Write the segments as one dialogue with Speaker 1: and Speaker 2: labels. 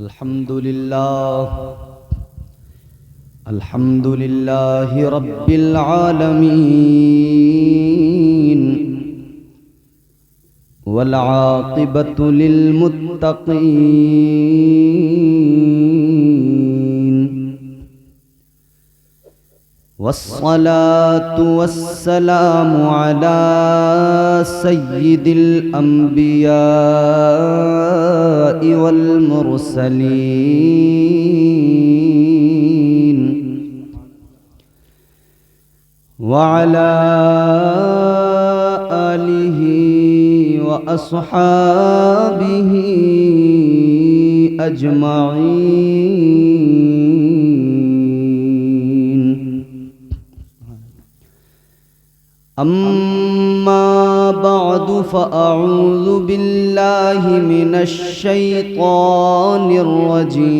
Speaker 1: अल्हम्दुलिल्लाह रब्बिल आलमीन वल आक़िबतु लिल मुत्तक़ीन वस्सलातु वस्सलामु अला सय्यिदिल अंबियाइ वल मुरसलीन व अला आलिहि व अस्हाबिहि अजमईन। अम्मा बअदु फ़अऊज़ु बिल्लाहि मिनश शैतानिर रजीम।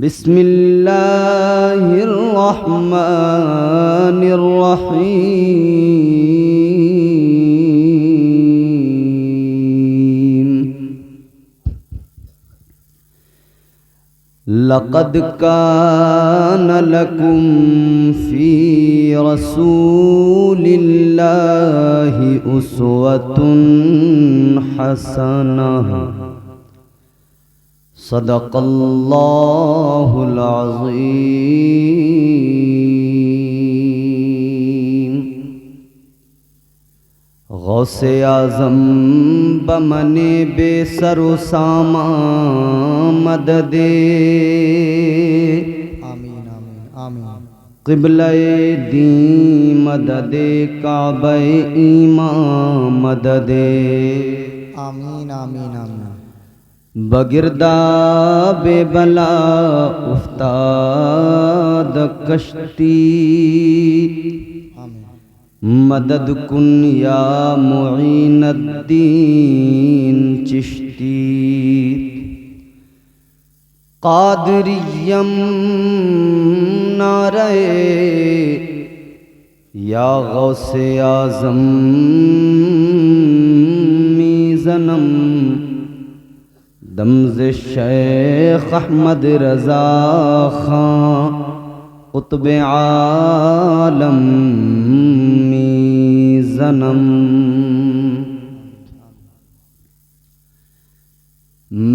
Speaker 1: बिस्मिल्लाहिर रहमानिर रहीम। लक़द कान लकुम फ़ी रसूलिल्लाहि उस्वतुन हसनह। सदक़ल्लाहुल अज़ीम। गौसे आज़म बमने बेसरो सामा मददे।
Speaker 2: आमीन आमीन आमीन।
Speaker 1: क़िबले दी मददे काबे ईमान मददे।
Speaker 2: आमीन आमीन आमीन।
Speaker 1: बगिरदा बेबला उफ्ताद कश्ती।
Speaker 2: आमीन।
Speaker 1: मदद कुन या मुईनुद्दीन चिश्ती। क़ादिरियम नारे या गौसे आज़म मीज़नम। दमज़े शेख अहमद रज़ा खां क़ुत्बे आलम मीज़नम।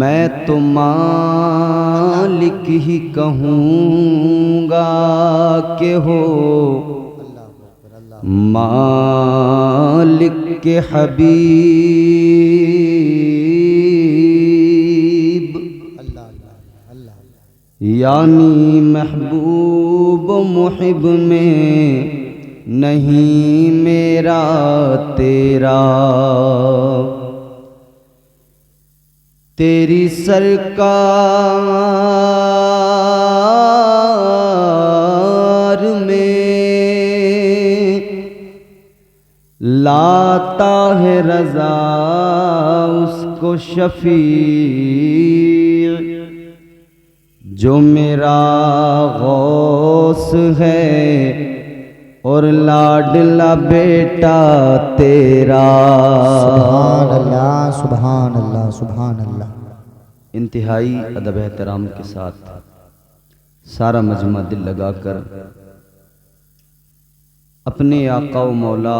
Speaker 1: मैं तो मालिक ही कहूँगा के हो मालिक के हबीब। यानी महबूब मुहिब में नहीं मेरा तेरा। तेरी सरकार में लाता है रज़ा उसको शफी। जो मेरा गौस है और लाडला बेटा तेरा।
Speaker 2: सुभान अल्लाह सुभान अल्लाह सुभान अल्लाह।
Speaker 1: इंतहाई अदब एहतराम के साथ सारा मजमा दिल लगाकर अपने आका व मौला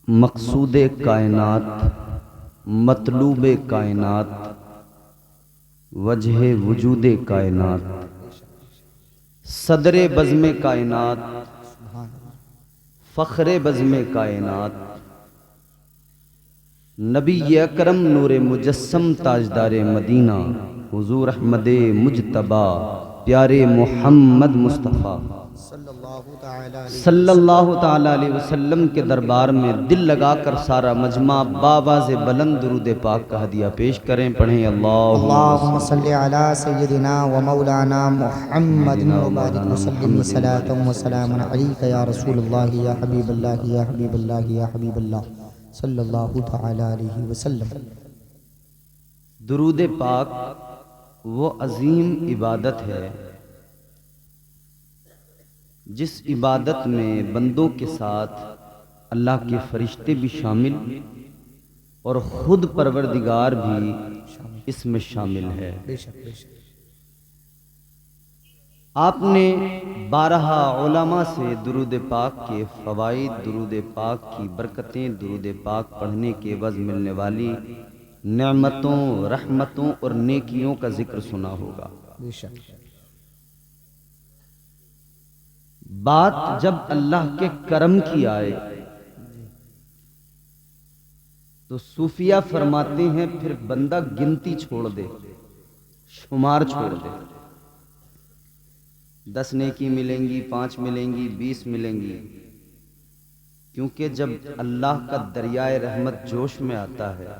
Speaker 1: मकसूद कायनात मतलूब कायनात वजह वजूद कायनात सदरे बज़्म कायनात फ़ख्रे बज़्म कायनात नबी अकरम नूर मुजस्सम ताजदार मदीना हुजूर अहमद मुजतबा प्यारे मोहम्मद मुस्तफ़ा सल्लल्लाहु ताला अलैहि वसल्लम के दरबार में दिल लगाकर सारा मजमा बावाज़े बुलंद दुरूद पाक का हदिया पेश करें। पढ़ें
Speaker 2: अल्लाहुम्मा सल्लि अला सय्यदिना व मौलाना मुहम्मदिन व बारिक व सल्लिम सलातन व सलामन अलैका या रसूलल्लाह या हबीबल्लाह या हबीबल्लाह या हबीबल्लाह सल्लल्लाहु ताला अलैहि वसल्लम।
Speaker 1: दुरूद पाक वो अजीम इबादत है जिस इबादत में बंदों के साथ अल्लाह के फरिश्ते भी शामिल और खुद परवरदिगार भी इसमें शामिल है।
Speaker 2: बेशक बेशक।
Speaker 1: आपने 12 उलमा से दुरूद पाक के फ़वाइद, दुरूद पाक की बरकतें, दुरूद पाक पढ़ने के एवज़ मिलने वाली नेमतों, रहमतों और नेकियों का जिक्र सुना होगा।
Speaker 2: बेशक।
Speaker 1: बात जब अल्लाह के करम की आए तो सूफिया फरमाते हैं फिर बंदा गिनती छोड़ दे, शुमार छोड़ दे। 10 नेकी मिलेंगी, 5 मिलेंगी, 20 मिलेंगी, क्योंकि जब अल्लाह का दरियाए रहमत जोश में आता है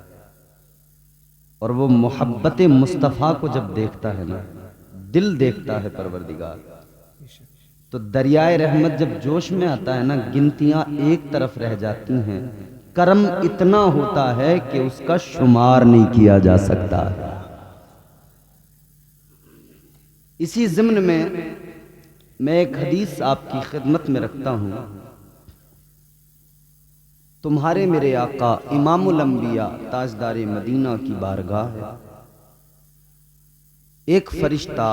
Speaker 1: और वो मोहब्बत मुस्तफ़ा को जब देखता है ना, दिल देखता है परवरदिगार, तो दरियाए रहमत जब जोश में आता है ना, गिनतियां एक तरफ रह जाती हैं। करम इतना होता है कि उसका शुमार नहीं किया जा सकता। इसी ज़िम्न में मैं एक हदीस आपकी खिदमत में रखता हूं। तुम्हारे मेरे आका इमामुल अंबिया ताजदारे मदीना की बारगाह है। एक फरिश्ता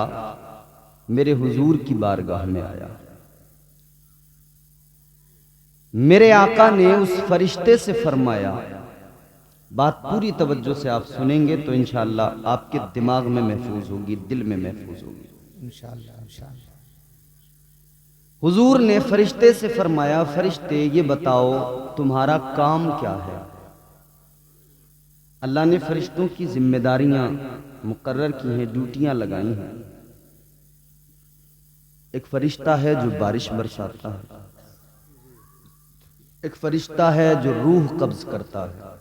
Speaker 1: मेरे हुजूर की बारगाह में आया। मेरे आका ने उस फरिश्ते से फरमाया, बात पूरी तवज्जो से आप सुनेंगे तो इंशाअल्लाह आपके दिमाग में महफूज होगी, दिल में महफूज होगी
Speaker 2: इंशाअल्लाह इंशाअल्लाह।
Speaker 1: हुजूर ने फरिश्ते से फरमाया, फरिश्ते ये बताओ तुम्हारा काम क्या है। अल्लाह ने फरिश्तों की जिम्मेदारियां मुकर्रर की हैं, ड्यूटियां लगाई हैं। एक फरिश्ता है जो बारिश बरसाता है, एक फरिश्ता है जो रूह कब्ज करता है।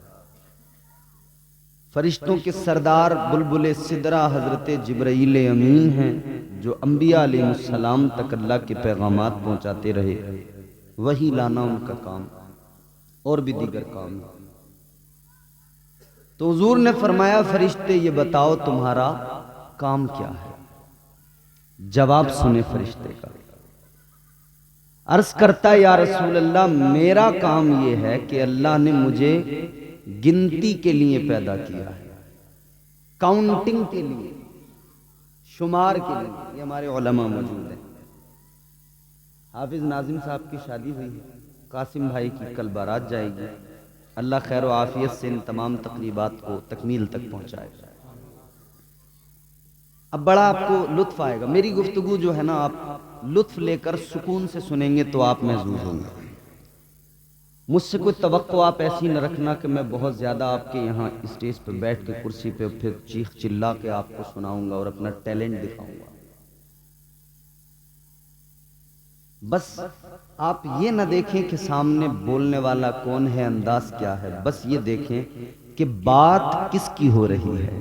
Speaker 1: फरिश्तों के सरदार बुलबुल सिदरा हजरत जिब्राईल अमीन हैं, जो अंबिया अलैहिस्सलाम तक अल्लाह के पैगामात पहुंचाते रहे। वही लाना उनका काम, और भी दीगर काम। तो हुजूर ने फरमाया, फरिश्ते ये बताओ तुम्हारा काम क्या है। जवाब सुने फरिश्ते का। अर्ज करता, या रसूल अल्लाह, मेरा काम ये है कि अल्लाह ने मुझे गिनती के लिए पैदा किया है, काउंटिंग के लिए, शुमार के लिए। ये हमारे उलमा मौजूद हैं। हाफिज नाजिम साहब की शादी हुई है, कासिम भाई की कल बारात जाएगी। अल्लाह खैर व आफियत से इन तमाम तकरीबात को तकमील तक पहुंचाए। अब बड़ा आपको लुत्फ आएगा। मेरी गुफ्तगू जो है ना, आप लुत्फ लेकर सुकून से सुनेंगे तो आप महसूस होंगे। मुझसे कोई तवक्को आप ऐसी न रखना कि मैं बहुत ज़्यादा आपके यहाँ स्टेज पे बैठ के कुर्सी पे फिर चीख चिल्ला के आपको सुनाऊंगा और अपना टैलेंट दिखाऊंगा। बस आप ये न देखें कि सामने बोलने वाला कौन है, अंदाज क्या है। बस ये देखें कि बात किसकी हो रही है।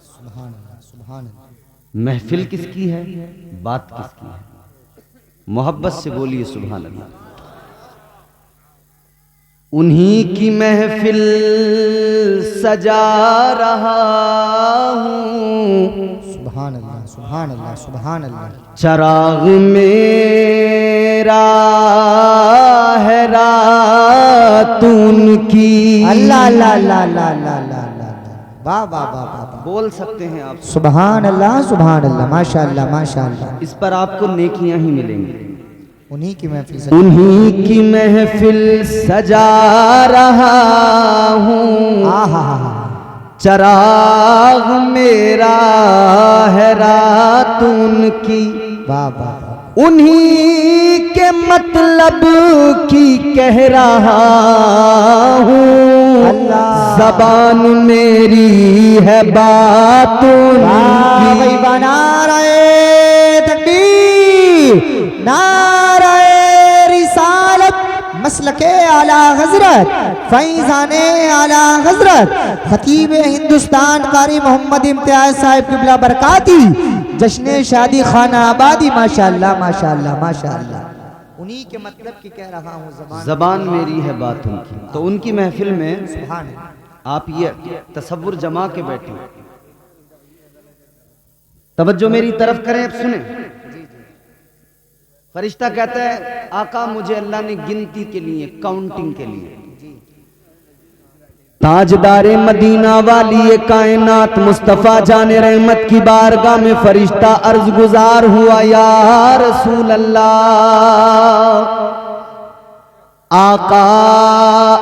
Speaker 2: सुभान अल्लाह सुभान अल्लाह।
Speaker 1: महफिल किसकी है, बात किसकी है। मोहब्बत से बोलिए सुभान अल्लाह। उन्हीं की महफिल सजा रहा हूँ,
Speaker 2: सुभान अल्लाह सुभान अल्लाह सुभान अल्लाह।
Speaker 1: चराग मेरा है रात उनकी।
Speaker 2: अल्लाह अल्लाह अल्लाह अल्लाह अल्लाह अल्लाह। वाह वाह वाह वाह।
Speaker 1: बोल सकते हैं आप
Speaker 2: सुभान अल्लाह सुभान अल्लाह। माशाअल्लाह माशाअल्लाह।
Speaker 1: इस पर आपको नेकियां ही मिलेंगी।
Speaker 2: उन्हीं की महफिल से,
Speaker 1: उन्हीं की महफिल सजा रहा हूँ,
Speaker 2: आहा
Speaker 1: चराग मेरा है रात उनकी।
Speaker 2: वाह वाह।
Speaker 1: उन्हीं के मतलब की कह रहा हूँ, ज़बान मेरी है बात उनकी।
Speaker 2: नारे तकबीर, नारे रिसालत, मसलके आला हजरत, फैज़ाने आला हजरत, खतीब हिंदुस्तान कारी मोहम्मद इम्तियाज साहिब क़िबला बरकाती, जश्न शादी खाना आबादी। माशाअल्लाह माशाअल्लाह माशाअल्लाह। उन्हीं के मतलब की कह रहा हूँ,
Speaker 1: ज़बान मेरी है बात उनकी। तो उनकी महफिल में
Speaker 2: सुभान
Speaker 1: आप ये तसव्वुर जमा के बैठे, तवज्जो मेरी तरफ करें, अब सुने। फरिश्ता कहता है, आका मुझे अल्लाह ने गिनती के लिए, काउंटिंग के लिए ताजदारे मदीना वाली ये कायनात मुस्तफ़ा जाने रहमत की बारगाह में फरिश्ता अर्ज गुजार हुआ, या रसूल अल्लाह, आका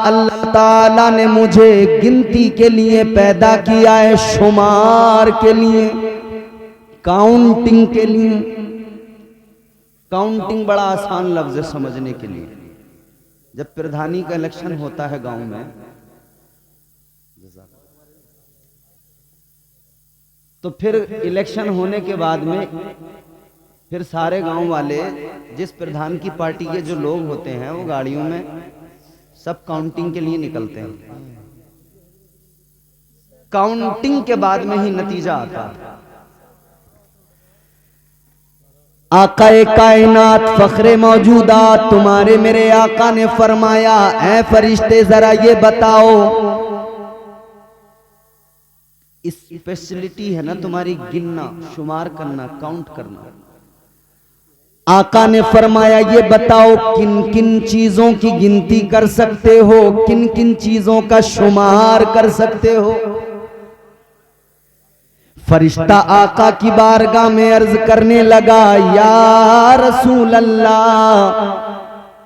Speaker 1: अल्लाह ताला ने मुझे गिनती के लिए पैदा किया है, शुमार के लिए, काउंटिंग के लिए। काउंटिंग बड़ा आसान लफ्ज है समझने के लिए। जब प्रधानी का इलेक्शन होता है गांव में, तो फिर इलेक्शन होने के बाद में फिर सारे गांव वाले, जिस प्रधान की पार्टी के जो लोग होते हैं, वो गाड़ियों में सब काउंटिंग के लिए निकलते हैं। काउंटिंग के बाद में ही नतीजा आता है। आकाए कायनात फखरे मौजूदात तुम्हारे मेरे आका ने फरमाया, ऐ फरिश्ते जरा ये बताओ, स्पेशलिटी है ना तुम्हारी गिनना, शुमार करना, काउंट करना। आका ने फरमाया ये बताओ किन किन चीजों की गिनती कर सकते हो, किन किन चीजों का शुमार कर सकते हो। फरिश्ता आका की बारगाह में अर्ज करने लगा, या रसूल अल्लाह,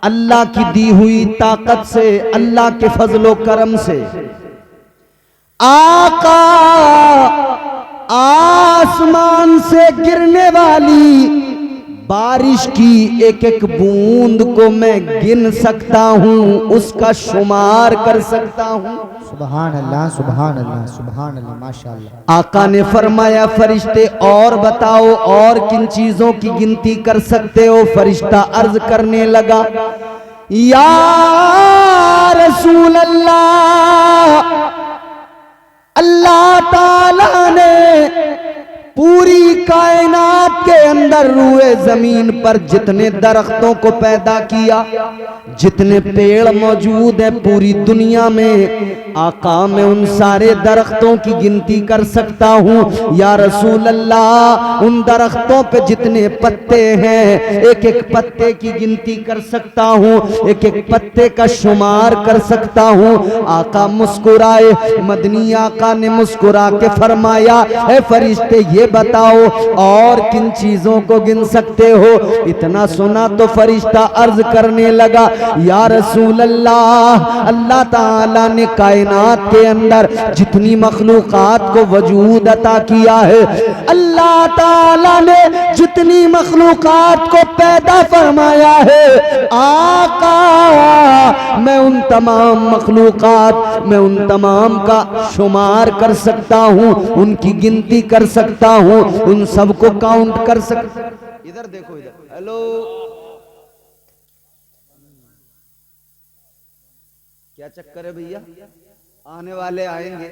Speaker 1: अल्लाह की दी हुई ताकत से, अल्लाह के फजलो करम से आका आसमान से गिरने वाली बारिश की एक एक बूंद को मैं गिन सकता हूं, उसका शुमार कर सकता हूं।
Speaker 2: सुभान अल्लाह, सुभान अल्लाह, सुभान अल्लाह, माशाअल्लाह।
Speaker 1: आका ने फरमाया, फरिश्ते और बताओ, और किन चीजों की गिनती कर सकते हो। फरिश्ता अर्ज करने लगा, या रसूल अल्लाह, अल्लाह ताला ने पूरी कायनात के अंदर रूए जमीन पर जितने दरख्तों को पैदा किया, जितने पेड़ मौजूद हैं पूरी दुनिया में, आका मैं उन सारे दरख्तों की गिनती कर सकता हूँ। या रसूल अल्लाह, उन दरख्तों पे जितने पत्ते हैं एक एक पत्ते की गिनती कर सकता हूँ, एक एक पत्ते का शुमार कर सकता हूँ। आका मुस्कुराए, मदनी आका ने मुस्कुरा के फरमाया, है फरिश्ते ये बताओ और किन चीजों को गिन सकते हो। इतना सुना तो फरिश्ता अर्ज करने लगा, या रसूल अल्लाह, अल्लाह ताला ने कायनात के अंदर जितनी मखलूकात को वजूद अता किया है, अल्लाह ताला ने जितनी मखलूकात को पैदा फरमाया है, आका मैं उन तमाम मखलूकात, मैं उन तमाम का शुमार कर सकता हूँ, उनकी गिनती कर सकता हूँ, उन सबको काउंट कर सकता। इधर देखो, इधर, हेलो, क्या चक्कर है भैया, आने वाले आएंगे,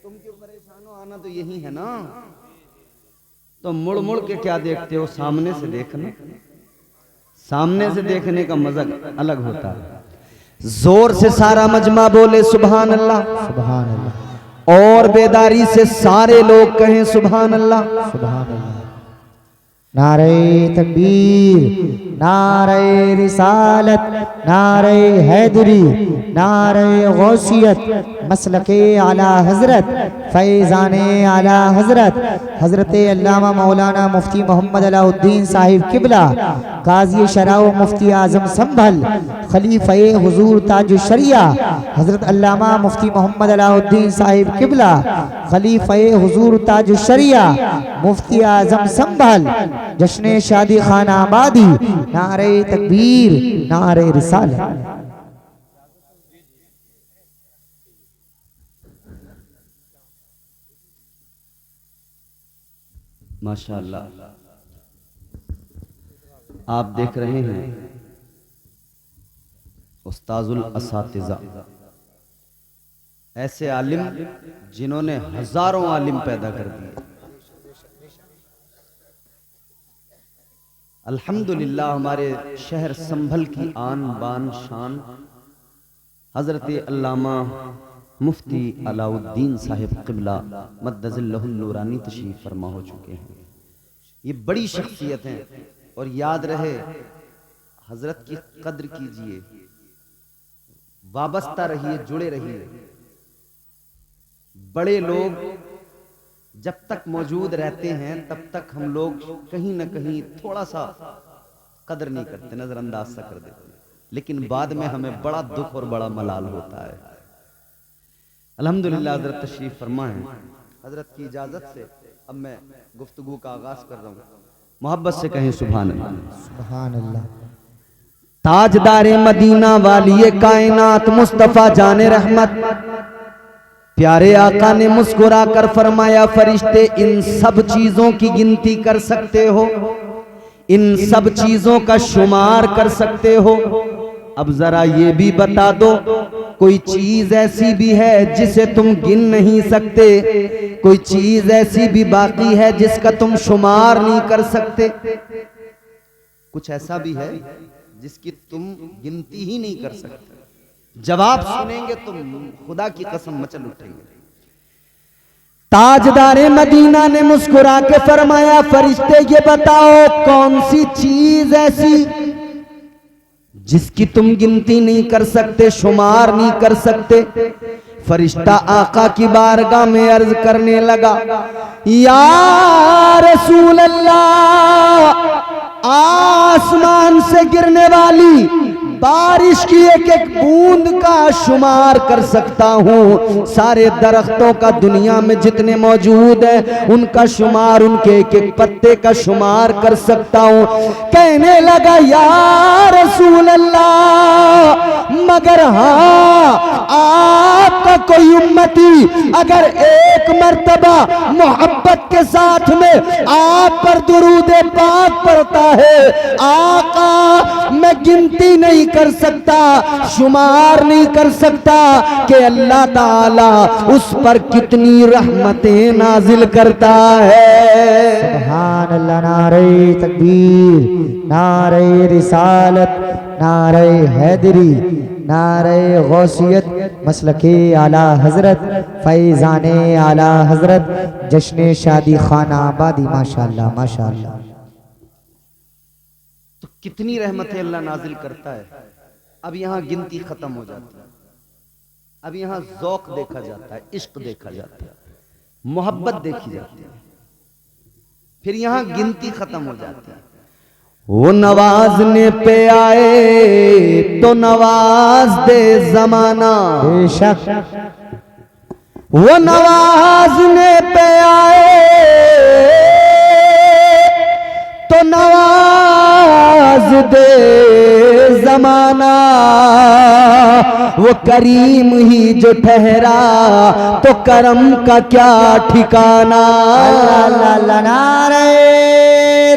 Speaker 1: तुम क्यों परेशान हो, आना तो यही है ना। तो मुड़ मुड़ के क्या देखते हो, सामने से देखना, सामने से देखने का मजा अलग होता है। जोर से सारा मजमा बोले सुभान अल्लाह,
Speaker 2: सुभान अल्लाह,
Speaker 1: और बेदारी से सारे लोग कहें सुभान अल्लाह,
Speaker 2: सुभान अल्लाह। नारे तकबीर, नारे रिसालत, नारे हैदरी, नारे गौसियत, मसलके आला हजरत, फैज़ाने आला हजरत, हजरत अल्लामा मौलाना मुफ्ती मोहम्मद अलाउद्दीन साहिब किबला, काजी शरा व मुफ्ती आजम संभल, खलीफे हुजूर ताजुश शरिया, हजरत अल्लामा मुफ्ती मोहम्मद अलाउद्दीन साहिब किबला, खलीफे हुजूर ताजुश शरिया, मुफ्ती आजम संभल, जश्न शादी खाना आबादी, नारे तकबीर, नारे रिसालत।
Speaker 1: माशाअल्लाह, आप देख रहे हैं उस्ताजुल असातिज़ा, ऐसे आलिम जिन्होंने हजारों आलिम पैदा कर दिए। अल्हम्दुलिल्लाह हमारे शहर संभल की आन बान शान हजरत अल्लामा मुफ्ती अलाउद्दीन साहिब क़िबला मद्दज़िल्लहुल नूरानी तशरीफ़ फरमा हो चुके हैं। ये बड़ी शख्सियत हैं और याद रहे, हजरत की कद्र कीजिए, वाबस्ता रहिए, जुड़े रहिए। बड़े लोग जब तक मौजूद रहते हैं तब तक हम लोग कहीं ना कहीं थोड़ा सा कदर नहीं करते, नजरअंदाज सा कर देते, लेकिन बाद में हमें बड़ा दुख और बड़ा मलाल होता है। अल्हम्दुलिल्लाह हजरत तशरीफ फरमा है। हजरत की इजाजत से अब मैं गुफ्तगू का आगाज कर रहा हूँ। मोहब्बत से कहें सुभान अल्लाह।
Speaker 2: सुभान अल्लाह।
Speaker 1: ताजदारे मदीना वालिए कायनात मुस्तफा जाने रहमत, प्यारे आका ने मुस्कुरा कर फरमाया, फरिश्ते इन सब चीजों की गिनती कर सकते हो, इन सब चीजों का शुमार कर सकते हो। अब जरा ये भी बता दो, कोई चीज ऐसी भी है जिसे तुम गिन नहीं सकते, कोई चीज ऐसी भी बाकी है जिसका तुम शुमार नहीं कर सकते? कुछ ऐसा भी है जिसकी तुम गिनती ही नहीं कर सकते? जवाब सुनेंगे तो खुदा की कसम मचल उठेंगे। ताजदारे मदीना ने मुस्कुरा के फरमाया, फरिश्ते ये बताओ कौन सी चीज ऐसी जिसकी तुम गिनती नहीं कर सकते, शुमार नहीं कर सकते? फरिश्ता आका की बारगाह में अर्ज करने लगा, या रसूल अल्लाह, आसमान से गिरने वाली बारिश की एक एक बूंद का शुमार कर सकता हूँ, सारे दरख्तों का दुनिया में जितने मौजूद हैं उनका शुमार, उनके एक एक पत्ते का शुमार कर सकता हूँ। कहने लगा, या रसूल अल्लाह, मगर हाँ, आपका कोई उम्मती अगर एक मर्तबा मोहब्बत के साथ में आप पर दुरूद पाक पढ़ता है, आका मैं गिनती नहीं कर सकता, शुमार नहीं कर सकता कि अल्लाह ताला उस पर कितनी रहमतें नाजिल करता है।
Speaker 2: सुभान अल्लाह। नारे तकबीर, नारे रिसालत, नारे हैदरी, नारे गौसियत, मसलके आला हजरत, फैजाने आला हजरत, जश्न शादी खाना आबादी। माशाअल्लाह माशाअल्लाह।
Speaker 1: तो कितनी रहमतें अल्लाह नाजिल करता है। अब यहां गिनती खत्म हो जाती है, अब यहां ज़ौक़ देखा जाता है, इश्क देखा जाता है, मोहब्बत देखी जाती है, फिर यहां गिनती खत्म हो जाती है। वो नवाजने पे आए तो नवाज दे जमाना,
Speaker 2: बेशक।
Speaker 1: वो नवाजने पे आए तो नवाज दे जमाना, वो करीम ही जो ठहरा तो करम का क्या ठिकाना।
Speaker 2: अल्लाह अल्लाह। नारे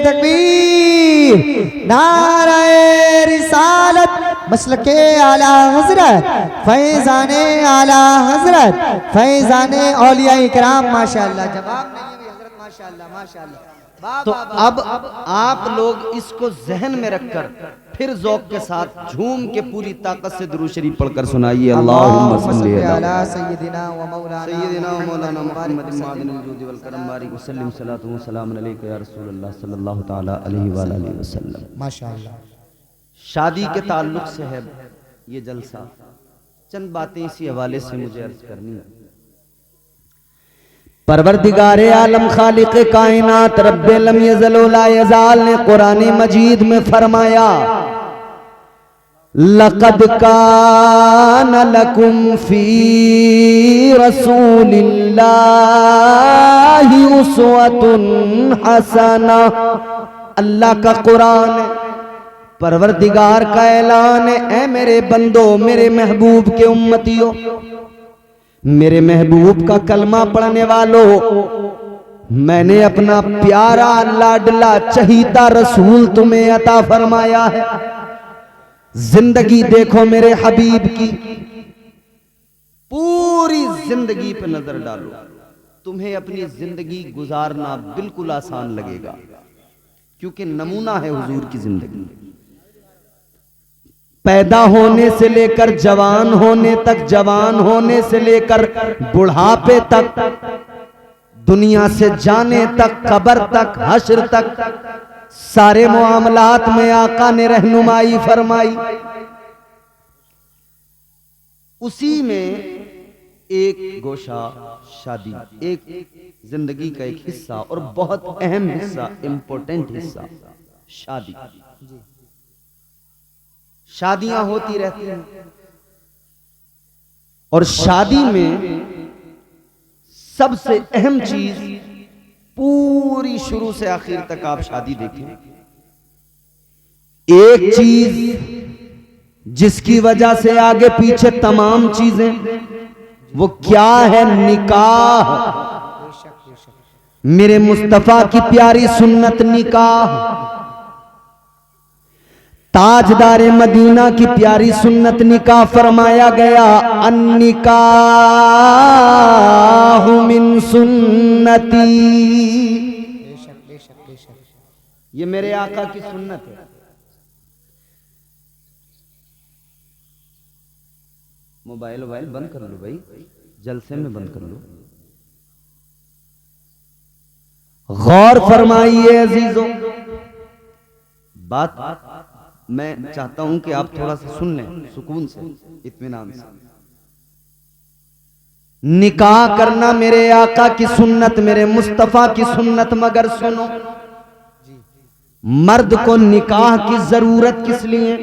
Speaker 2: तकबीर, नारे रिसालत, मसलके आला हजरत, फैजाने आला हजरत, फैजाने औलिया इकराम। माशाअल्लाह। जवाब नहीं है हजरत। माशाअल्लाह माशाअल्लाह।
Speaker 1: तो अब आप लोग इसको जहन में रखकर फिर ज़ौक़ के साथ झूम के पूरी ताकत से दुरूद शरीफ पढ़कर सुनाइए। अल्लाहुम्मा सल्ली अला
Speaker 2: सय्यदिना व
Speaker 1: मौलाना मुहम्मद मादिन वजूद वल करम बारिक वसल्लम सलातु व सलाम अलैका या रसूल अल्लाह सल्लल्लाहु तआला अलैहि व आलिहि वसल्लम।
Speaker 2: माशाअल्लाह।
Speaker 1: शादी के ताल्लुक से है ये जलसा, चंद बातें इसी हवाले से मुझे अर्ज करनी है। परवरदिगारे आलम खालिक कायनात रब्बे लम यज़ल व ला यज़ाल ने कुरान मजीद में फरमाया, लक़द कान लकुम फी रसूलिल्लाहि उस्वतुन हसना। अल्लाह का कुरान है, परवरदिगार का ऐलान है, ऐ मेरे बंदो, मेरे महबूब के उम्मतियों, मेरे महबूब का कलमा पढ़ने वालों, मैंने अपना प्यारा लाडला चहीता रसूल तुम्हें अता फरमाया है। जिंदगी देखो मेरे हबीब की, पूरी जिंदगी पे नजर डालो, तुम्हें अपनी जिंदगी गुजारना बिल्कुल आसान लगेगा, क्योंकि नमूना है हुजूर की जिंदगी। पैदा होने से लेकर जवान होने तक, जवान होने से लेकर बुढ़ापे तक, दुनिया से जाने तक, कब्र तक, हश्र तक, सारे मामलात में आका ने रहनुमाई फरमाई। उसी में एक गोशा शादी, एक जिंदगी का एक हिस्सा और बहुत अहम हिस्सा, इंपॉर्टेंट हिस्सा शादी। शादियां होती रहती हैं और शादी में सबसे अहम चीज, पूरी शुरू से आखिर तक आप शादी देखें, एक चीज जिसकी वजह से आगे पीछे तमाम चीजें, वो क्या है? निकाह। मेरे मुस्तफा की प्यारी सुन्नत निकाह, ताजदार मदीना की प्यारी सुन्नत निकाह फरमाया गया, अन्निकाहु मिन सुन्नती। ये मेरे आका की सुन्नत है। मोबाइल बंद कर लो भाई, जलसे में बंद कर लो। गौर फरमाइए अजीजों, बात मैं चाहता हूं कि आप थोड़ा सा सुन लें, सुकून से, इत्मीनान से। निकाह करना मेरे आका की सुन्नत, मेरे मुस्तफा की सुन्नत, मगर सुनो, मर्द को निकाह की जरूरत किस लिए?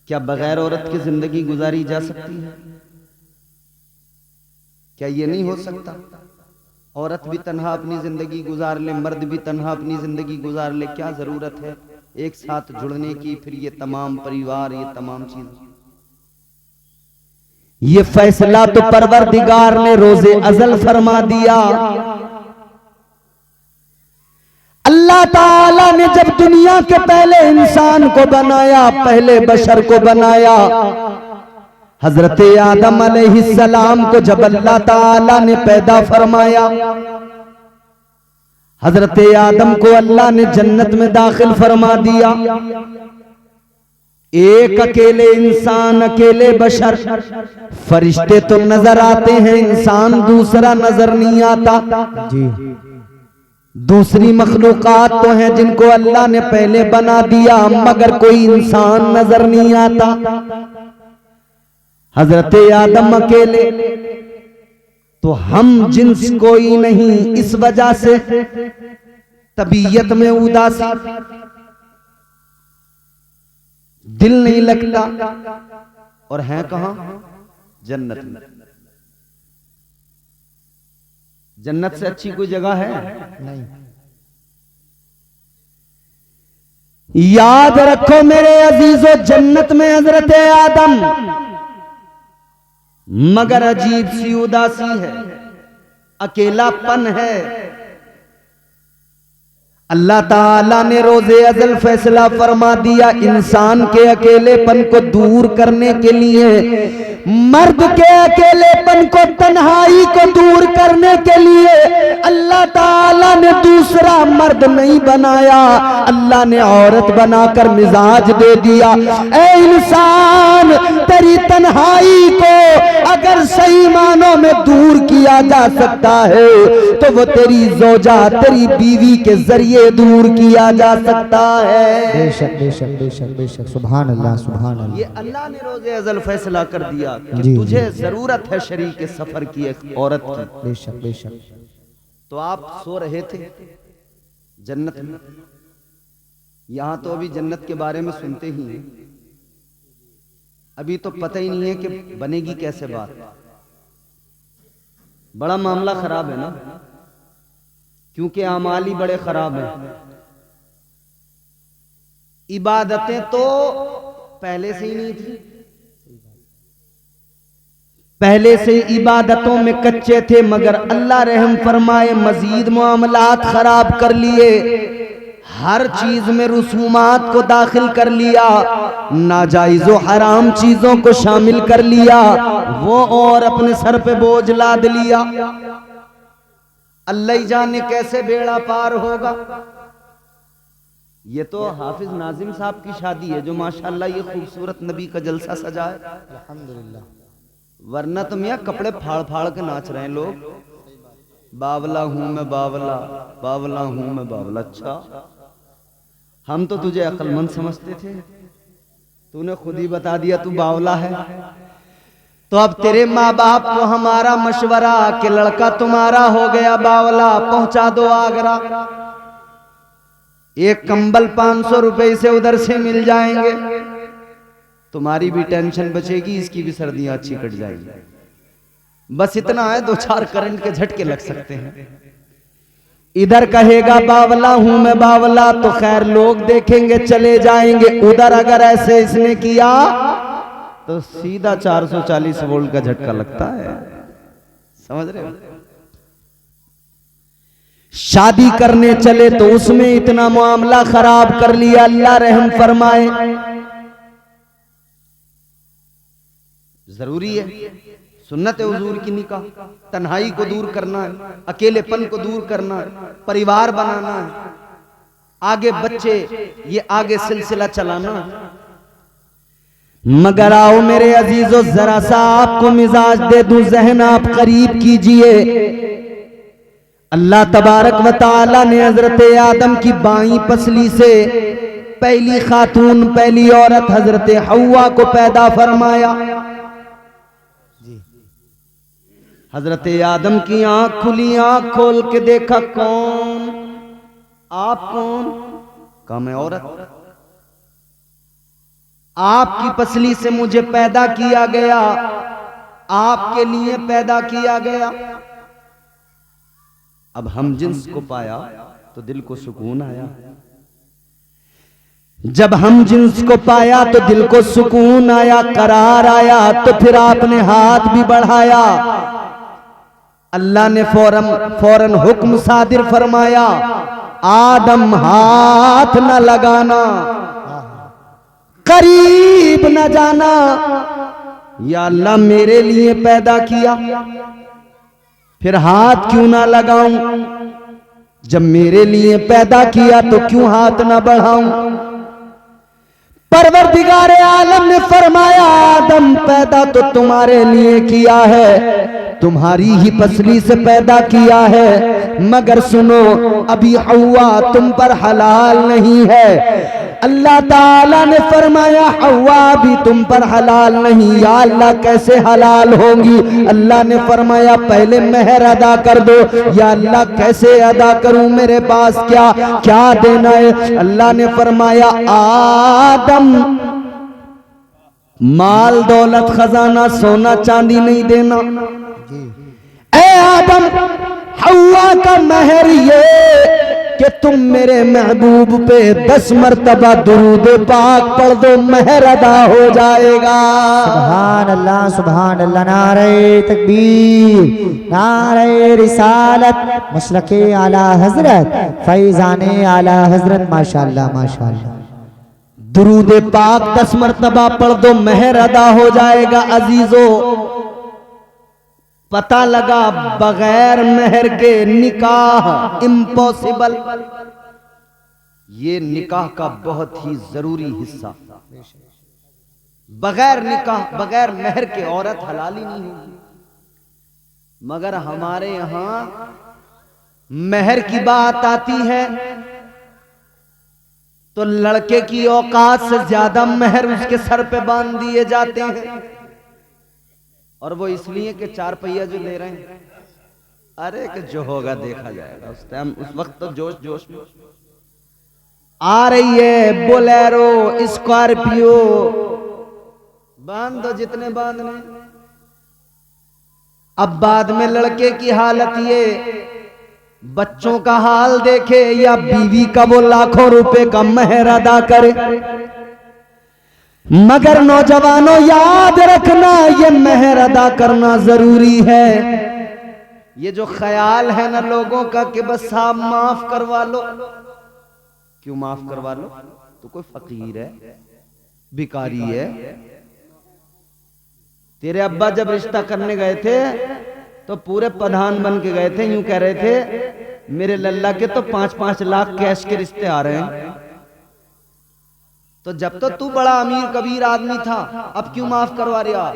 Speaker 1: क्या बगैर औरत की जिंदगी गुजारी जा सकती है? क्या ये नहीं हो सकता? औरत भी तन्हा अपनी जिंदगी गुजार ले, मर्द भी तन्हा अपनी जिंदगी गुजार ले, क्या जरूरत है एक साथ जुड़ने की? फिर ये तमाम परिवार, ये तमाम चीजें, ये फैसला तो परवरदिगार ने रोजे अजल फरमा दिया। अल्लाह ताला ने जब दुनिया के पहले इंसान को बनाया, पहले बशर को बनाया, हजरत आदम अलैहिस्सलाम को जब अल्लाह ताला ने पैदा फरमाया, हजरत आदम को अल्लाह ने जन्नत में दाखिल फरमा दिया। एक अकेले इंसान, अकेले बशर, फरिश्ते तो नजर आते हैं, इंसान दूसरा नजर नहीं आता जी। दूसरी मखलूकात तो हैं जिनको अल्लाह ने पहले बना दिया, मगर कोई इंसान नजर नहीं आता। हजरत आदम अकेले, तो हम जिन्स कोई नहीं, इस वजह से तबीयत में उदासी, दिल नहीं लगता, और हैं कहां? जन्नत में। जन्नत से अच्छी कोई जगह है? नहीं। याद रखो मेरे अजीजों, जन्नत में हजरत आदम, मगर अजीब सी उदासी है, अकेलापन है। अल्लाह ताला ने रोजे अजल फैसला फरमा दिया, इंसान के अकेलेपन को दूर करने के लिए, मर्द के अकेलेपन को, तन्हाई को दूर करने के लिए अल्लाह ताला ने दूसरा मर्द नहीं बनाया, अल्लाह ने औरत बनाकर मिजाज दे दिया। ऐ इंसान, तेरी तन्हाई को अगर सही मानों में दूर किया जा सकता है तो वो तेरी जोजा, तेरी बीवी के जरिए दूर किया जा सकता है।
Speaker 2: बेशक बेशक बेशक बेशक, सुभान अल्लाह सुभान अल्लाह।
Speaker 1: ये अल्लाह ने रोजे अजल फैसला कर दिया कि तुझे जरूरत है शरीक सफर की, एक औरत की।
Speaker 2: बेशक बेशक।
Speaker 1: तो आप सो रहे थे जन्नत में, यहां तो अभी जन्नत के बारे में सुनते ही हैं, अभी तो पता ही नहीं है कि बनेगी कैसे बात। बड़ा मामला खराब है ना, क्योंकि आमाल ही बड़े खराब हैं। इबादतें तो पहले से ही नहीं थी, पहले से इबादतों में कच्चे थे, मगर अल्लाह रहम फरमाए मजीद मामलात खराब कर लिए, हर चीज में रसूमात को दाखिल कर लिया, नाजायज व हराम चीजों को शामिल कर लिया, वो और अपने सर पे बोझ लाद लिया। अल्लाह ही जाने कैसे बेड़ा पार होगा। ये तो हाफिज नाजिम साहब की शादी है जो माशाल्लाह ये खूबसूरत नबी का जलसा सजा है, अल्हम्दुलिल्लाह। वरना तो मियाँ कपड़े फाड़ फाड़ के नाच रहे हैं लोग, बावला हूं मैं बावला, बावला हूं मैं बावला। अच्छा, हम तो तुझे अक्लमंद समझते थे, तूने खुद ही बता दिया तू बावला है। तो अब तेरे माँ बाप को हमारा मशवरा कि लड़का तुम्हारा हो गया बावला, पहुंचा दो आगरा, एक कंबल 500 रुपए से उधर से मिल जाएंगे, तुम्हारी भी टेंशन बचेगी, इसकी भी सर्दियां अच्छी कट जाएगी। बस इतना है, 2-4 करंट के झटके लग सकते हैं। इधर कहेगा बावला हूं मैं बावला, तो खैर लोग देखेंगे चले जाएंगे। उधर अगर ऐसे इसने किया तो सीधा 440 वोल्ट का झटका लगता है। समझ रहे हो? शादी करने चले तो उसमें इतना मामला खराब कर लिया, अल्लाह रहम फरमाए। जरूरी है, सुन्नत है हुजूर की निकाह, तन्हाई को दूर करना है, अकेलेपन को दूर करना है, परिवार बनाना है, आगे बच्चे, ये आगे सिलसिला चलाना है। मगर आओ मेरे अजीजों, जरा सा आपको मिजाज दे दूं, जहन आप करीब कीजिए। अल्लाह तबारक व तआला ने हजरत आदम की बाईं पसली से पहली खातून, पहली औरत हजरत हव्वा को पैदा फरमाया। हजरत आदम की आंख खुली, आंख खोल के देखा, कौन? आप कौन? कहा मैं औरत। आपकी पसली से मुझे पैदा किया गया, आपके लिए पैदा किया गया। अब हम जिन्स को पाया तो दिल को सुकून आया। जब हम जिन्स को पाया तो दिल को सुकून आया, करार आया, तो फिर आपने हाथ भी बढ़ाया। अल्लाह ने फौरन हुक्म सादिर फरमाया, आदम हाथ न लगाना, करीब न जाना। या अल्लाह मेरे लिए पैदा किया, फिर हाथ क्यों ना लगाऊं? जब मेरे लिए पैदा किया तो क्यों हाथ ना बढ़ाऊं? परवरदिगार आलम ने फरमाया, आदम पैदा तो तुम्हारे लिए किया है, तुम्हारी ही पसली से पैदा किया है, मगर सुनो अभी हव्वा तुम पर हलाल नहीं है। अल्लाह ताला ने फरमाया हव्वा भी तुम पर हलाल नहीं। या अल्लाह कैसे हलाल होंगी? अल्लाह ने फरमाया पहले मेहर अदा कर दो। या अल्लाह कैसे अदा करूं? मेरे पास क्या क्या देना है? अल्लाह ने फरमाया आदम माल दौलत खजाना सोना चांदी नहीं देना। ऐ आदम हव्वा का मेहर ये कि तुम मेरे महबूब पे 10 मरतबा दुरूद पाक पढ़ दो, मेहर अदा हो जाएगा।
Speaker 2: सुभान अल्लाह, नारे तकबीर, नारे रिसालत, मशरक़े आला हजरत, फैज़ाने आला हजरत, माशाअल्लाह माशाअल्लाह।
Speaker 1: दुरूद पाक 10 मरतबा पढ़ दो, मेहर अदा हो जाएगा। अजीजों, पता लगा बगैर मेहर के निकाह इम्पॉसिबल। ये निकाह का बहुत ही जरूरी हिस्सा। बगैर निकाह, बगैर मेहर के औरत हलाल ही नहीं होगी। मगर हमारे यहां मेहर की बात आती है तो लड़के की औकात से ज्यादा मेहर उसके सर पे बांध दिए जाते हैं। और वो इसलिए कि 4 पहिया जो ले रहे हैं, अरे कि जो होगा देखा जाएगा। उस टाइम उस वक्त तो जोश जोश में आ रही है बोलेरो, स्कॉर्पियो, बांध दो जितने बांधने। अब बाद में लड़के की हालत ये, बच्चों का हाल देखे या बीवी का वो लाखों रुपए का मेहर अदा करे। मगर नौजवानों याद रखना, ये मेहर अदा करना जरूरी है। ये जो ख्याल है ना लोगों का कि बस साहब माफ करवा लो, क्यों माफ करवा लो? तो कोई फकीर है, भिखारी है। तेरे अब्बा जब रिश्ता करने गए थे तो पूरे प्रधान बन के गए थे, यूं कह रहे थे मेरे लल्ला के तो 5-5 लाख कैश के रिश्ते आ रहे हैं। तो जब तो तू बड़ा अमीर कबीर आदमी था, अब क्यों माफ करवा रहा?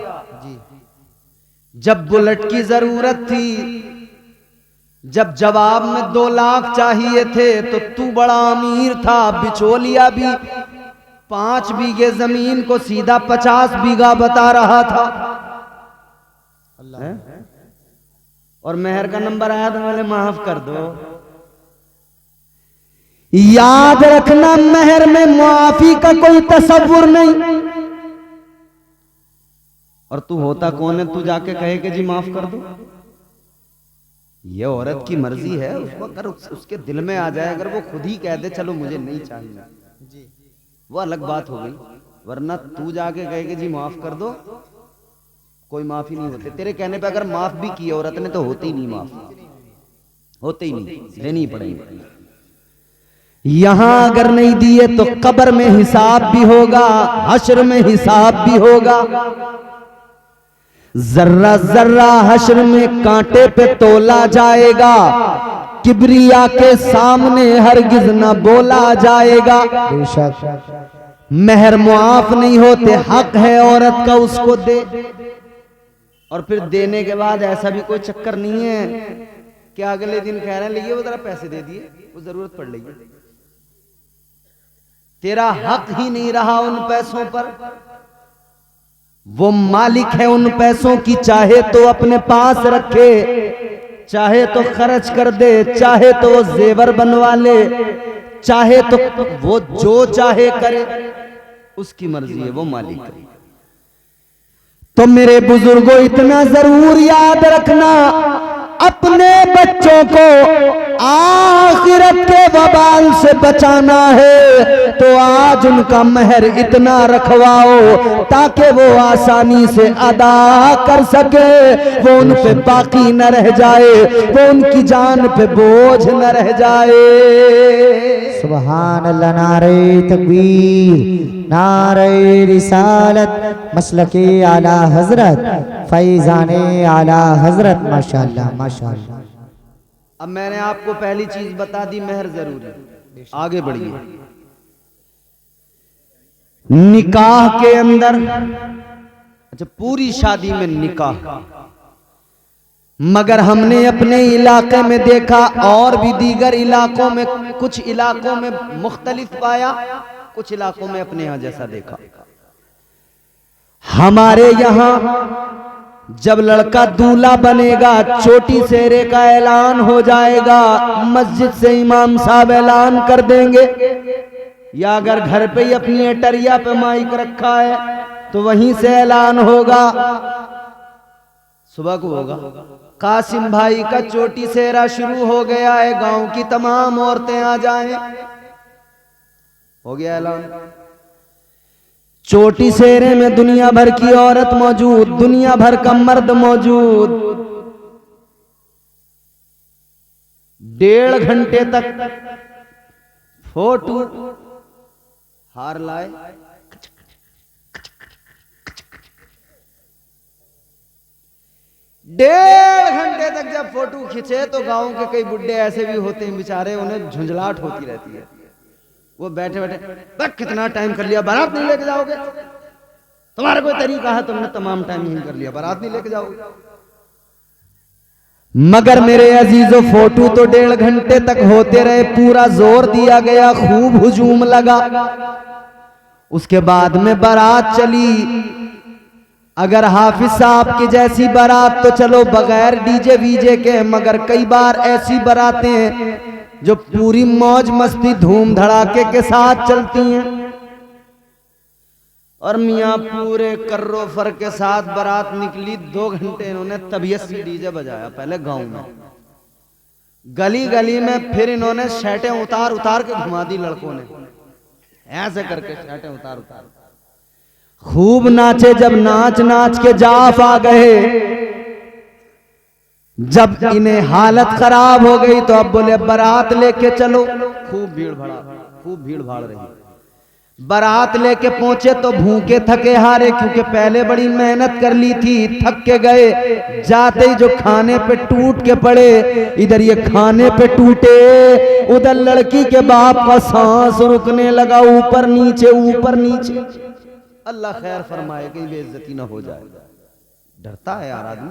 Speaker 1: जब बुलेट की जरूरत थी, जब जवाब में 2 लाख चाहिए थे तो तू बड़ा अमीर था, बिचौलिया भी 5 बीघे जमीन को सीधा 50 बीघा बता रहा था। है? और मेहर का नंबर आया तो मैंने माफ कर दो। याद रखना मेहर में मुआफी का कोई तसव्वुर नहीं। और तू होता कौन है तू जाके कहे कि जी माफ कर दो? ये औरत की मर्जी है, उसको अगर उसके दिल में आ जाए, अगर वो खुद ही कह दे चलो मुझे नहीं चाहिए जी, वो अलग बात हो गई। वरना तू जाके कहे कि जी माफ कर दो, कोई माफी नहीं होते। तेरे कहने पे अगर माफ भी की औरत ने तो होती ही नहीं, माफ होते ही नहीं, देनी ही पड़ेगी। यहां अगर नहीं दिए तो कब्र में हिसाब भी होगा, हश्र में हिसाब भी होगा। जर्रा जर्रा हश्र में कांटे पे तोला जाएगा, किबरिया के सामने हरगिज न बोला जाएगा।
Speaker 2: बेशक
Speaker 1: मेहर मुआफ नहीं होते, हक है औरत का उसको दे। और फिर देने के बाद ऐसा भी कोई चक्कर नहीं है कि अगले दिन कह रहे हैं वो जरा पैसे दे दिए, वो जरूरत पड़ रही है। तेरा हक ही नहीं रहा उन पैसों पर। वो मालिक है उन पैसों की, चाहे तो अपने पास रखे, चाहे तो खर्च कर दे, चाहे तो वो जेवर बनवा ले, चाहे तो वो जो चाहे करे, उसकी मर्जी है, वो मालिक है। तो मेरे बुजुर्गों इतना जरूर याद रखना, अपने बच्चों को आखिरत के वबाल से बचाना है तो आज उनका मेहर इतना रखवाओ ताकि वो आसानी से अदा कर सके, वो उन पे बाकी न रह जाए, वो उनकी जान पे बोझ न रह जाए।
Speaker 2: सुभान अल्लाह। नारे तकबीर, नारे रिसालत, मसलके आला हजरत, फैजाने आला हजरत। माशाअल्लाह माशाअल्लाह।
Speaker 1: अब मैंने आपको पहली चीज बता दी, मेहर जरूरी। आगे बढ़िए। निकाह के अंदर, अच्छा पूरी शादी में निकाह, मगर हमने अपने इलाके में देखा और भी दीगर इलाकों में, कुछ इलाकों में मुख्तलिफ पाया, कुछ इलाकों में अपने यहां जैसा देखा। हमारे यहां जब लड़का दूल्हा बनेगा, चोटी सेहरे का ऐलान हो जाएगा, मस्जिद से इमाम साहब ऐलान कर देंगे, या अगर घर पे ही अपनी एटरिया पे माइक रखा है तो वहीं से ऐलान होगा। सुबह को होगा, कासिम भाई का चोटी सेहरा शुरू हो गया है, गांव की तमाम औरतें आ जाएं, हो गया ऐलान। चोटी सेहरे में दुनिया भर की औरत मौजूद, दुनिया भर का मर्द मौजूद। 1.5 घंटे तक फोटो हार लाए, डेढ़ घंटे तक जब फोटो खींचे तो गांव के कई बुड्ढे ऐसे भी होते हैं बेचारे, उन्हें झुंझलाहट होती रहती है। वो बैठे बैठे कितना टाइम कर लिया, बारात नहीं लेके जाओगे? तुम्हारा कोई तरीका है? तुमने तमाम टाइम नहीं कर लिया, बारात नहीं लेके जाओगे? मगर मेरे अजीजों, फोटो तो 1.5 घंटे तक होते रहे, पूरा जोर दिया गया, खूब हुजूम लगा। उसके बाद में बारात चली। अगर हाफिज साहब की जैसी बारात तो चलो बगैर डीजे वीजे के, मगर कई बार ऐसी बारातें हैं जो पूरी मौज मस्ती धूम धड़ाके के साथ चलती हैं। और मियाँ पूरे कर्रो फर के साथ बारात निकली, 2 घंटे इन्होंने तबीयत से डीजे बजाया, पहले गांव में, गली गली में, फिर इन्होंने शर्टें उतार उतार के घुमा दी लड़कों ने, ऐसे करके शर्टें उतार उतार खूब नाचे। जब नाच नाच के जाफ आ गए, जब इन्हें हालत खराब हो गई तो अब बोले बारात लेके चलो। खूब भीड़ भाड़ रही। बारात लेके पहुंचे तो भूखे थके हारे, क्योंकि पहले बड़ी मेहनत कर ली थी, थक के गए। जाते ही जो खाने पे टूट के पड़े, इधर ये खाने पे टूटे, उधर लड़की के बाप का सांस रुकने लगा, ऊपर नीचे ऊपर नीचे। अल्लाह खैर फरमाए, कहीं बेइज्जती ना हो जाए, डरता है यार आदमी।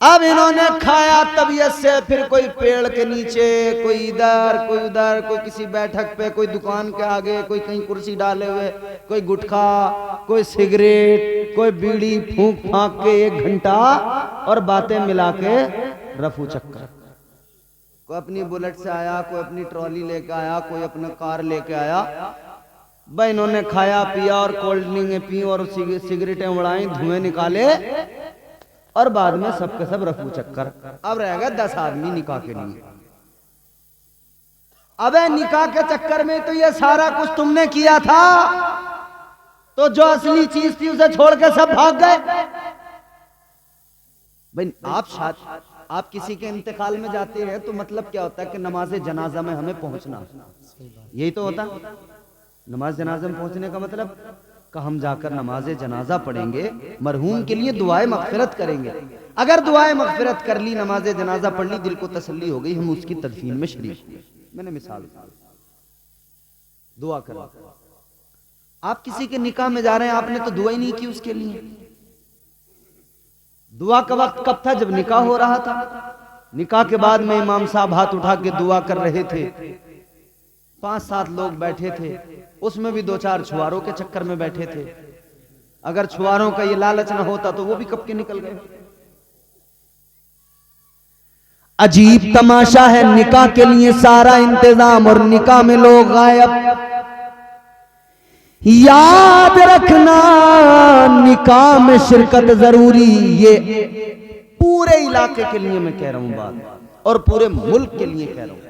Speaker 1: अब इन्होंने खाया तबीयत से, फिर कोई पेड़ के नीचे, कोई इधर कोई उधर, कोई किसी बैठक पे, कोई दुकान के आगे, कोई कहीं कुर्सी डाले हुए, कोई गुटखा, कोई सिगरेट, कोई बीड़ी फूंक फांक के 1 घंटा और बातें मिला के रफू चक्कर। कोई अपनी बुलेट से आया, कोई अपनी ट्रॉली लेके आया, कोई अपना कार लेके आया। भाई इन्होंने खाया पिया और कोल्ड ड्रिंक पी और सिगरेटें उड़ाई, धुएं निकाले और बाद में सबके सब रफू चक्कर। अब रह गए 10 आदमी निकाह के लिए। अबे निकाह के चक्कर में तो ये सारा कुछ तुमने किया था, तो जो असली चीज थी उसे छोड़ के सब भाग गए। भाई आप किसी के इंतकाल में जाते हैं तो मतलब क्या होता है कि नमाज जनाजा में हमें पहुंचना, यही तो होता। नमाज जनाजा में पहुंचने का मतलब कि हम जाकर नमाज जनाजा पढ़ेंगे, मरहूम के लिए दुआए मगफिरत करेंगे। अगर दुआए मगफिरत कर ली, नमाज जनाजा पढ़ ली, दिल को तसल्ली हो गई, हम उसकी तदफीन में शरीक हुए। मैंने मिसाल दुआ करो। आप किसी के निकाह में जा रहे हैं, आपने तो दुआ ही नहीं की उसके लिए। दुआ का वक्त कब था? जब निकाह हो रहा था। निकाह के बाद में इमाम साहब हाथ उठा के दुआ कर रहे थे, 5-7 लोग बैठे थे, उसमें भी 2-4 छुआरों के चक्कर में बैठे थे। अगर छुआरों का ये लालच ना होता तो वो भी कब के निकल गए। अजीब तमाशा है, निकाह के लिए सारा इंतजाम और निकाह में लोग गायब। याद रखना निकाह में शिरकत जरूरी, ये पूरे इलाके के लिए मैं कह रहा हूं बात, और पूरे मुल्क के लिए कह रहा हूं।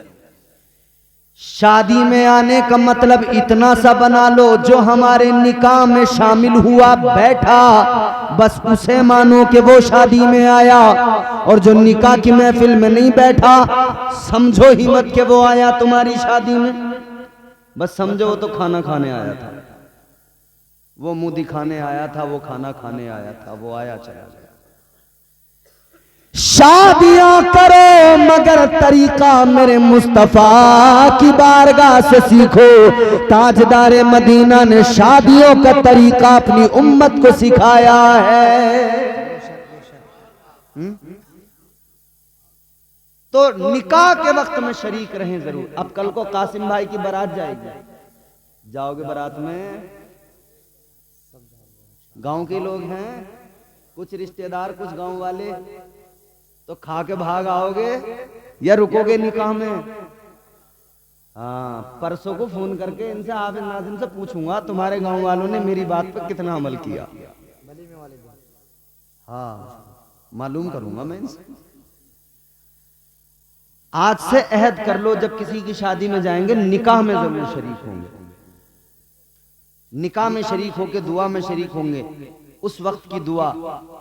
Speaker 1: शादी में आने का मतलब इतना सा बना लो, जो हमारे निकाह में शामिल हुआ बैठा, बस उसे मानो कि वो शादी में आया, और जो निकाह की महफिल में नहीं बैठा, समझो ही मत कि वो आया तुम्हारी शादी में। बस समझो वो तो खाना खाने आया था, वो मुंह दिखाने आया था, वो खाना खाने आया था, वो आया चला गया। शादियां करो मगर तरीका मेरे मुस्तफा की बारगाह से सीखो। ताजदार मदीना ने शादियों का तरीका अपनी उम्मत को सिखाया है। तो निकाह के वक्त में शरीक रहें जरूर। अब कल को कासिम भाई की बारात जाएगी, जाओगे बारात में, गांव के लोग हैं, कुछ रिश्तेदार, कुछ गांव वाले, तो खा के भाग आओगे या रुकोगे निकाह में? हाँ, परसों को फोन करके इनसे हाफिज नाज़िम से पूछूंगा तुम्हारे गांव वालों ने मेरी बात पर कितना अमल किया। हाँ, मालूम करूंगा मैं इनसे। आज से अहद कर लो, जब किसी की शादी में जाएंगे निकाह में जरूर शरीक होंगे, निकाह में शरीक होके दुआ में शरीक होंगे। उस वक्त की दुआ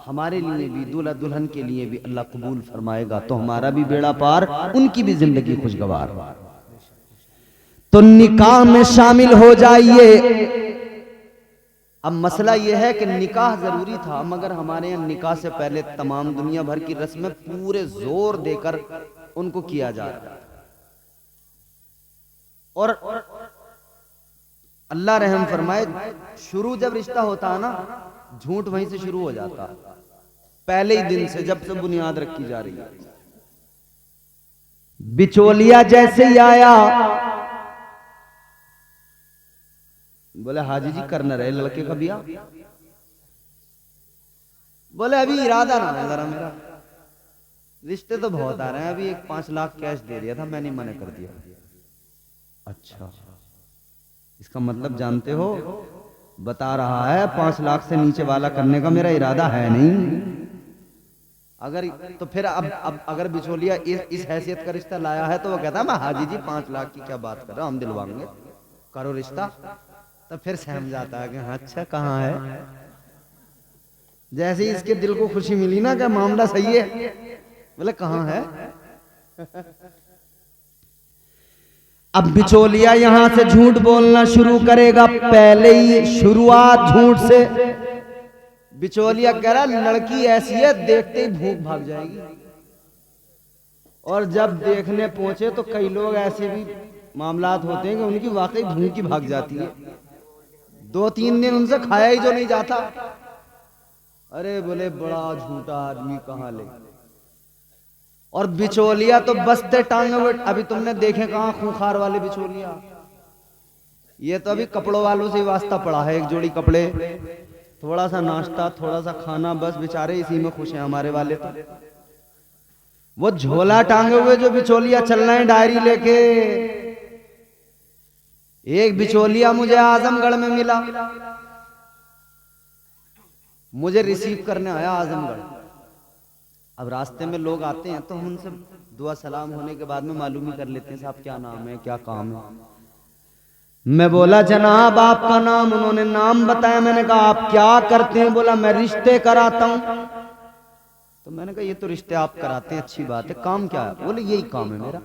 Speaker 1: हमारे लिए भी, दूल्हा दुल्हन के लिए भी अल्लाह कबूल फरमाएगा, तो हमारा भी बेड़ा पार, उनकी भी जिंदगी खुशगवार। तो निकाह में शामिल हो जाइए। अब मसला यह है कि निकाह जरूरी था, मगर हमारे यहाँ निकाह से पहले तमाम दुनिया भर की रस्में पूरे जोर देकर उनको किया जा रहा है। और अल्लाह रहम फरमाए, शुरू जब रिश्ता होता है ना, झूठ वहीं से शुरू हो जाता, पहले ही दिन से, जब से बुनियाद रखी जा रही है। बिचौलिया जैसे ही आया, बोले हाजी जी करना रहे लड़के का बिया। बोले अभी इरादा ना है जरा मेरा, रिश्ते तो बहुत आ रहे हैं, अभी एक 5 लाख कैश दे दिया था, मैंने मना कर दिया। अच्छा, इसका मतलब जानते हो, बता रहा है 5 लाख से नीचे वाला करने का मेरा इरादा है नहीं। अगर तो फिर अब अगर बिचौलिया इस हैसियत का रिश्ता लाया है, तो वो कहता है मैं हाजी जी 5 लाख की क्या बात कर रहा हूं, हम दिलवाएंगे, करो रिश्ता। तो फिर सहम जाता है कि हाँ अच्छा कहाँ है। जैसे ही इसके दिल को खुशी मिली ना कि मामला सही है, बोले कहाँ है। अब बिचौलिया यहां से झूठ बोलना शुरू करेगा, पहले ही शुरुआत झूठ से। बिचौलिया कह रहा लड़की ऐसी है, देखते ही भूख भाग जाएगी। और जब देखने पहुंचे तो कई लोग ऐसे भी मामलात होते हैं कि उनकी वाकई भूख ही भाग जाती है, 2-3 दिन उनसे खाया ही जो नहीं जाता। अरे बोले बड़ा झूठा आदमी कहाँ ले। और बिचौलिया तो बसते टांगे हुए। अभी तुमने देखे कहाँ खूंखार वाले बिचौलिया? ये तो अभी कपड़ों वालों से ही वास्ता पड़ा है, एक जोड़ी कपड़े, थोड़ा सा नाश्ता, थोड़ा सा खाना, बस बेचारे इसी में खुश हैं हमारे वाले। तो वो झोला टांगे हुए जो बिचौलिया चल रहे हैं डायरी लेके। एक बिचौलिया मुझे आजमगढ़ में मिला, मुझे रिसीव करने आया आजमगढ़। अब रास्ते में लोग आते हैं तो हम उनसे दुआ सलाम होने के बाद में मालूम ही कर लेते हैं, साहब क्या नाम है, क्या काम है। मैं बोला जनाब आपका नाम? उन्होंने नाम बताया। मैंने कहा आप क्या करते हैं? बोला मैं रिश्ते कराता हूं। तो मैंने कहा ये तो रिश्ते आप कराते हैं, अच्छी बात है, काम क्या है? बोले यही काम है मेरा।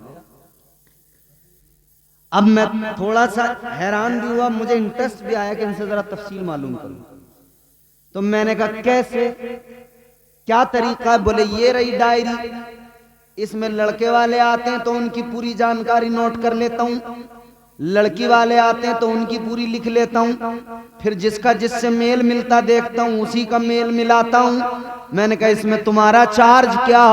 Speaker 1: अब मैं थोड़ा सा हैरान भी हुआ, मुझे इंटरेस्ट भी आया कि इनसे जरा तफसील मालूम करूं। तो मैंने कहा कैसे, क्या तरीका है? बोले ये रही डायरी, इसमें लड़के वाले आते हैं तो उनकी पूरी जानकारी नोट कर लेता हूं, लड़की वाले आते हैं तो उनकी पूरी लिख लेता हूं, फिर जिसका जिससे मेल मिलता देखता हूं, उसी का मेल मिलाता हूं। मैंने कहा इसमें तुम्हारा चार्ज क्या?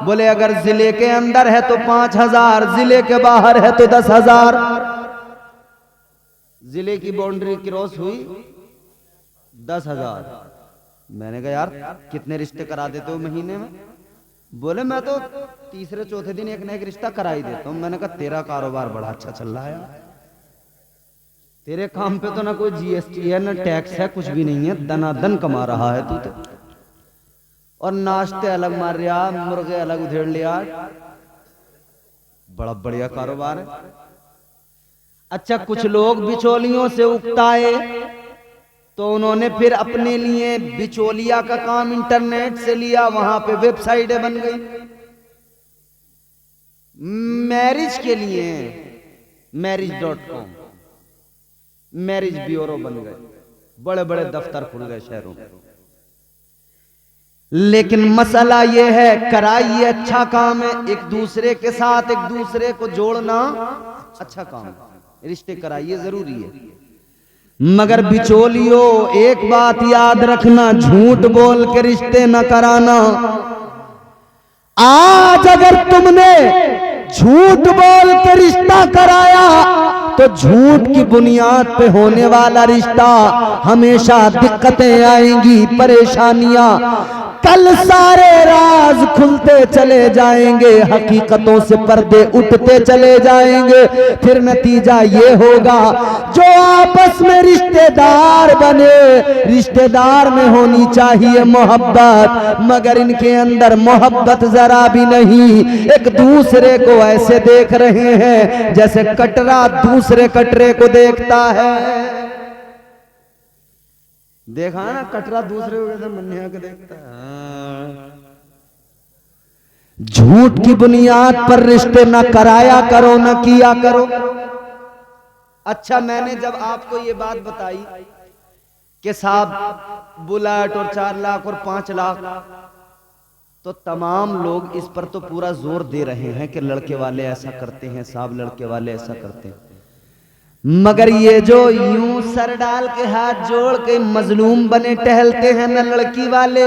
Speaker 1: बोले अगर जिले के अंदर है तो 5,000, जिले के बाहर है तो 10,000। जिले की बाउंड्री क्रॉस हुई 10,000। मैंने कहा यार कितने रिश्ते करा देते हो महीने में? बोले मैं तो तीसरे चौथे दिन एक ना एक रिश्ता करा ही देता हूं। मैंने कहा तेरा कारोबार बड़ा अच्छा चल रहा है, तेरे काम पे तो ना कोई जीएसटी है ना टैक्स है, कुछ भी नहीं है, दनादन कमा रहा है तू तो। और नाश्ते अलग मार रहा, मुर्गे अलग उधेड़ लिया, बड़ा बढ़िया कारोबार है। अच्छा कुछ लोग बिचौलियों से उकताए तो उन्होंने फिर अपने लिए बिचौलिया का काम इंटरनेट से लिया, वहां पे वेबसाइटें बन गई मैरिज के लिए, marriage.com, मैरिज ब्यूरो बन गए, बड़े बड़े दफ्तर खुल गए शहरों में। लेकिन मसला यह है कराइए अच्छा काम है, एक दूसरे के साथ एक दूसरे को जोड़ना अच्छा काम है, रिश्ते कराइए जरूरी है। मगर बिचौलियों एक बात याद रखना, झूठ बोल के रिश्ते न कराना। आज अगर तुमने झूठ बोल के रिश्ता कराया तो झूठ की बुनियाद पे होने वाला रिश्ता हमेशा दिक्कतें आएंगी, परेशानियां। कल सारे राज खुलते चले जाएंगे, हकीकतों से पर्दे उठते चले जाएंगे। फिर नतीजा ये होगा जो आपस में रिश्तेदार बने, रिश्तेदार में होनी चाहिए मोहब्बत, मगर इनके अंदर मोहब्बत जरा भी नहीं। एक दूसरे को ऐसे देख रहे हैं जैसे कटरा दूसरे कटरे को देखता है। देखा ना कटरा दूसरे को मन्या को देखता है। झूठ की बुनियाद पर रिश्ते न कराया करो, न किया करो। अच्छा मैंने जब आपको ये बात बताई कि साहब बुलेट और 4 लाख और 5 लाख, तो तमाम लोग इस पर तो पूरा जोर दे रहे हैं कि लड़के वाले ऐसा करते हैं साहब, लड़के वाले ऐसा करते हैं। मगर ये जो यूं सर डाल के हाथ जोड़ के मजलूम बने टहलते हैं न लड़की वाले,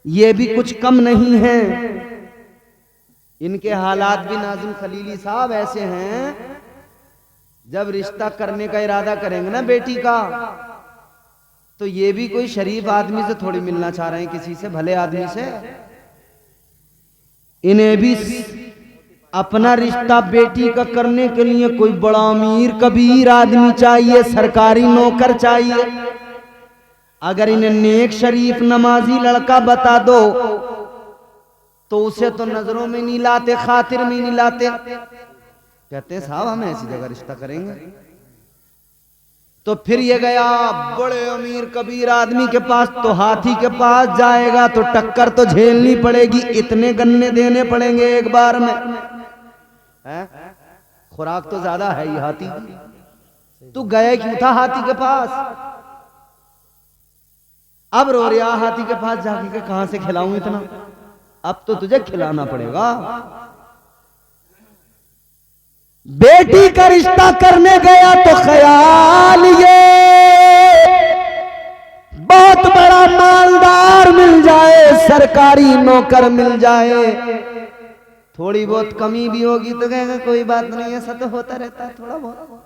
Speaker 1: ये भी कुछ कम नहीं है। इनके हालात भी नाज़िम खलीली साहब ऐसे हैं, जब रिश्ता करने का इरादा करेंगे ना बेटी का, तो ये भी कोई शरीफ आदमी से थोड़ी मिलना चाह रहे हैं, किसी से भले आदमी से। इन्हें भी अपना रिश्ता बेटी का करने के लिए कोई बड़ा अमीर कबीर आदमी चाहिए, सरकारी नौकर चाहिए। अगर इन्हें नेक शरीफ नमाजी लड़का बता दो तो उसे तो नजरों में नहीं लाते, खातिर में नहीं लाते। कहते साहब हम ऐसी जगह रिश्ता करेंगे। तो फिर ये गया बड़े अमीर कबीर आदमी के पास, तो हाथी के पास जाएगा तो टक्कर तो झेलनी पड़ेगी, इतने गन्ने देने पड़ेंगे एक बार में। खुराक तो ज्यादा है ही हाथी की। तू गए क्यों था हाथी के पास? अब रो रहा हाथी के पास जाके के कहां से खिलाऊं इतना, अब तो तुझे खिलाना पड़ेगा। बेटी का रिश्ता करने गया तो ख्याल ये बहुत बड़ा मालदार मिल जाए, सरकारी नौकर मिल जाए, थोड़ी बहुत कमी भी होगी तो कहेगा कोई बात नहीं, ऐसा तो होता रहता है थोड़ा बहुत।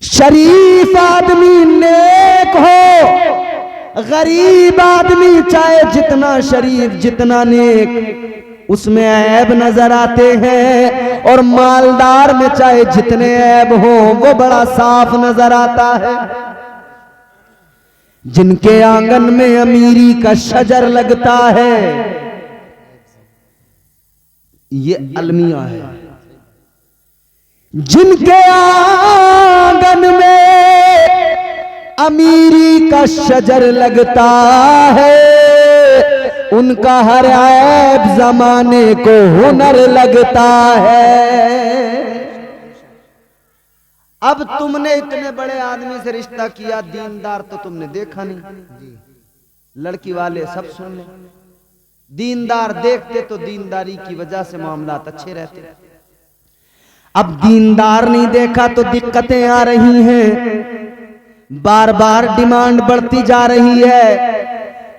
Speaker 1: शरीफ आदमी नेक हो, गरीब आदमी चाहे जितना शरीफ जितना नेक, उसमें ऐब नजर आते हैं, और मालदार में चाहे जितने ऐब हो वो बड़ा साफ नजर आता है। जिनके आंगन में अमीरी का शजर लगता है, ये अलमिया है। जिनके आंगन में अमीरी का शजर लगता है, उनका हर ऐब जमाने को हुनर लगता है। अब तुमने इतने बड़े आदमी से रिश्ता किया, दीनदार तो तुमने देखा नहीं, लड़की वाले सब सुन ले। दीनदार देखते तो दीनदारी की वजह से मामलात अच्छे रहते। अब दीनदार नहीं देखा तो दिक्कतें आ रही हैं, बार बार डिमांड बढ़ती जा रही है,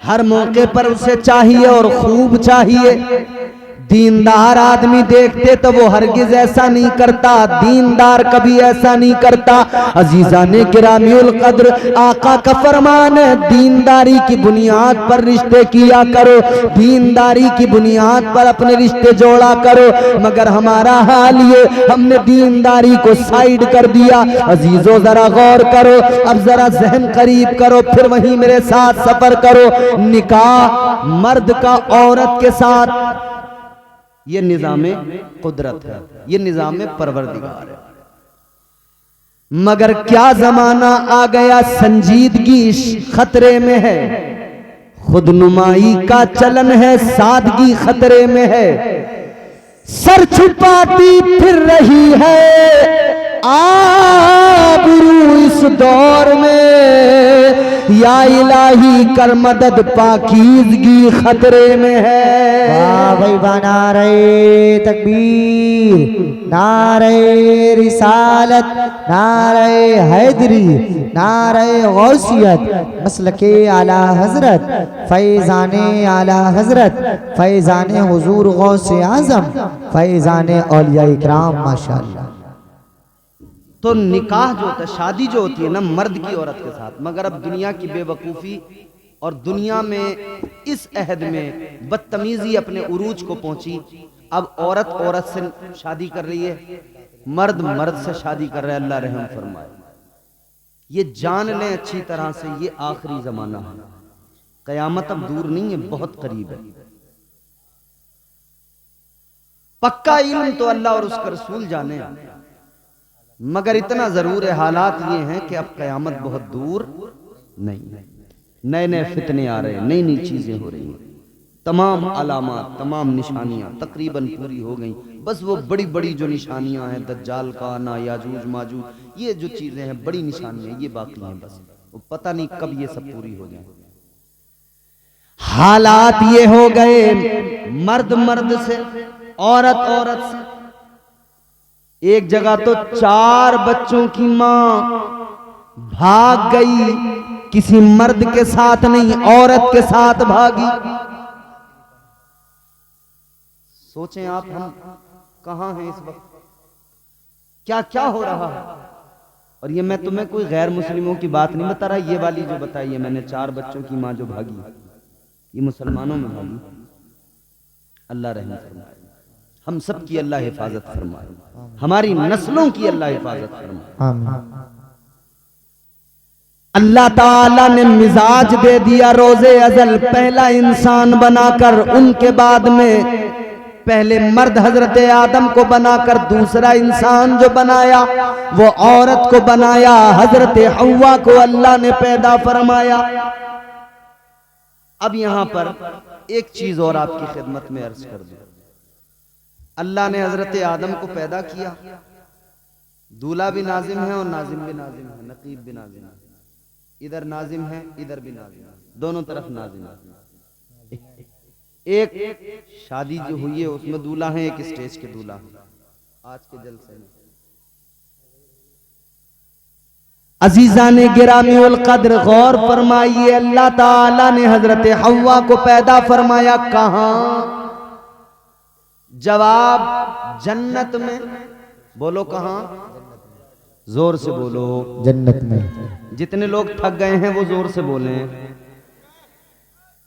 Speaker 1: हर मौके पर उसे चाहिए और खूब चाहिए। दीनदार आदमी देखते तो वो हरगिज ऐसा नहीं करता, दीनदार कभी ऐसा नहीं करता। अजीजाने गिरामीउल कद्र, आका का फरमान है, दीनदारी की बुनियाद पर रिश्ते किया करो, दीनदारी की बुनियाद पर अपने रिश्ते जोड़ा करो। मगर हमारा हाल ये, हमने दीनदारी को साइड कर दिया। अजीजों जरा गौर करो, अब जरा जहन करीब करो, फिर वहीं मेरे साथ सफर करो। निकाह मर्द का औरत के साथ, ये निजामे कुदरत है, ये निजामे परवरदिगार है। मगर क्या जमाना आ गया, संजीदगी खतरे में है, खुदनुमाई का चलन है, सादगी खतरे में है। सर छुपाती फिर रही है आबरू इस दौर में, या इलाही कर मदद पाकीज़गी खतरे में है।
Speaker 2: वाह भाई वाह, नारे तकबीर, नारे रिसालत, नारे हैदरी, नारे गौसियत, मसलके आला हजरत, फैज़ाने आला हजरत, फैज़ाने हुजूर गौसे आज़म, फैज़ाने औलिया इकराम, माशाअल्लाह।
Speaker 1: तो निकाह जो होता है, शादी जो होती है ना मर्द की औरत के साथ, मगर अब दुनिया की बेवकूफ़ी और दुनिया में इस अहद में बदतमीजी अपने उरूज को पहुंची। अब औरत औरत से शादी कर रही है, मर्द मर्द से शादी कर रहा है। अल्लाह रहम फरमाए। ये जान लें अच्छी तरह से, ये आखिरी जमाना है, कयामत अब दूर नहीं है, बहुत करीब है। पक्का इल्म तो अल्लाह और उसका रसूल जाने, मगर इतना जरूर है, हालात ये हैं कि अब कयामत बहुत दूर नहीं है। नए नए फितने आ रहे हैं, नई नई चीजें हो रही हैं, तमाम अलामात, तमाम निशानियां तकरीबन पूरी हो गई। बस वो बड़ी बड़ी जो निशानियां हैं, दज्जाल का आना, याजूज माजूज, ये जो चीजें हैं बड़ी निशानियां, ये बाकी हैं। बस वो पता नहीं कब ये सब पूरी हो जाए। हालात ये हो गए, मर्द मर्द से, औरत औरत से। एक जगह तो 4 बच्चों की मां भाग गई, किसी मर्द के साथ नहीं, औरत के साथ भागी। सोचें आप, हम कहां हैं इस वक्त, क्या क्या हो रहा है। और ये मैं तुम्हें कोई गैर मुस्लिमों की बात नहीं बता रहा, ये वाली जो बताई है मैंने, 4 बच्चों की मां जो भागी, ये मुसलमानों में भागी। अल्लाह रहम फरमाए, हम सब की अल्लाह हिफाजत फरमाए, हमारी नस्लों की अल्लाह हिफाजत फरमाए। अल्लाह ताला ने मिजाज दे दिया रोजे अजल, पहला इंसान बनाकर, उनके बाद में पहले मर्द हजरत आदम को बनाकर दूसरा इंसान जो बनाया वो औरत को बनाया, हजरत हव्वा को अल्लाह ने पैदा फरमाया। अब यहां पर एक चीज और आपकी खिदमत में अर्ज कर दूं, अल्लाह ने हजरत आदम को पैदा किया, दूल्हा भी नाजिम है और नाजिम भी नाजिम है, नकीब भी नाजिम है, इधर नाजिम है इधर भी नाजिम है, दोनों तरफ नाजिम है। एक शादी जो हुई है उसमें दूल्हा है, एक स्टेज के दूल्हा है। आज के जलसे में अजीजा ने गिरामी उल कद्र गौर फरमाइए, अल्लाह ताला ने हजरत हव्वा को पैदा फरमाया कहां? जवाब जन्नत में। बोलो कहां? जोर से बोलो।
Speaker 2: जन्नत में।
Speaker 1: जितने लोग थक गए हैं वो जोर से बोले,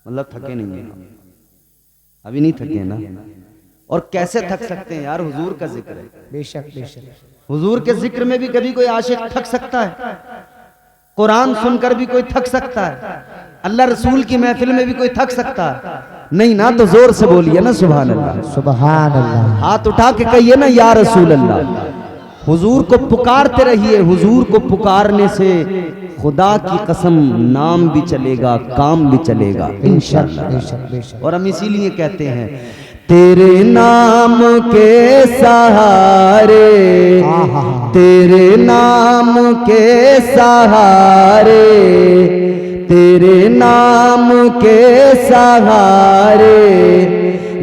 Speaker 1: मतलब थके नहीं हैं, अभी नहीं थके ना। और कैसे थक सकते हैं यार, हुजूर का जिक्र है।
Speaker 2: बेशक बेशक।
Speaker 1: हुजूर के जिक्र में भी कभी कोई आशिक थक सकता है? कुरान सुनकर भी कोई थक सकता है? अल्लाह रसूल की महफिल में भी कोई थक सकता है? नहीं ना। तो जोर से बोलिए ना सुभान अल्लाह।
Speaker 2: सुभान अल्लाह।
Speaker 1: हाथ उठा के कहिए ना या रसूल अल्लाह। हुजूर को पुकारते रहिए। हुजूर को पुकारने से खुदा की कसम नाम भी चलेगा, काम भी चलेगा इंशाअल्लाह।
Speaker 2: बेशक बेशक।
Speaker 1: और हम इसीलिए कहते हैं तेरे नाम के सहारे, तेरे नाम के सहारे, तेरे नाम के सहारे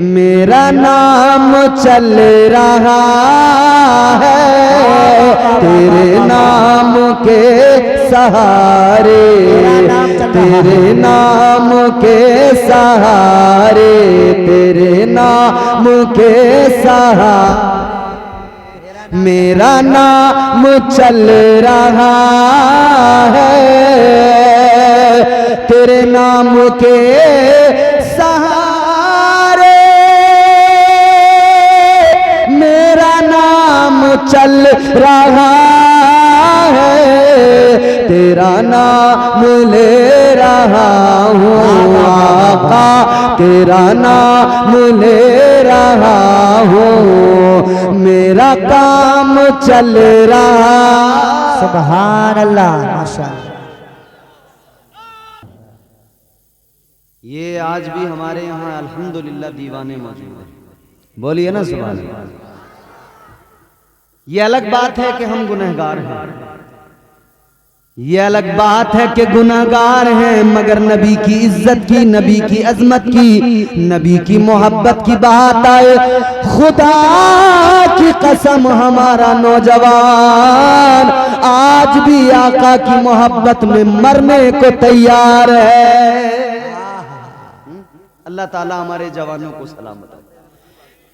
Speaker 1: मेरा नाम चल रहा है। तेरे नाम के सहारे, तेरे नाम के सहारे, तेरे नाम के सहारे मेरा नाम चल रहा है। तेरे नाम के सहारे मेरा नाम चल रहा है। तेरा नाम ले रहा हूँ आका, तेरा नाम ले रहा हूँ, मेरा काम चल रहा।
Speaker 2: सुभान अल्लाह माशाअल्लाह।
Speaker 1: ये आज भी हमारे यहाँ अल्हम्दुलिल्लाह दीवाने मौजूद हैं। बोलिए ना सुभान अल्लाह। ये अलग बात है कि हम गुनहगार हैं, ये अलग बात है कि गुनहगार हैं, मगर नबी की इज्जत की, नबी की अजमत की, नबी की मोहब्बत की बात आए, खुदा की कसम हमारा नौजवान आज भी आका की मोहब्बत में मरने को तैयार है। अल्लाह ताला हमारे जवानों को सलामत रखे।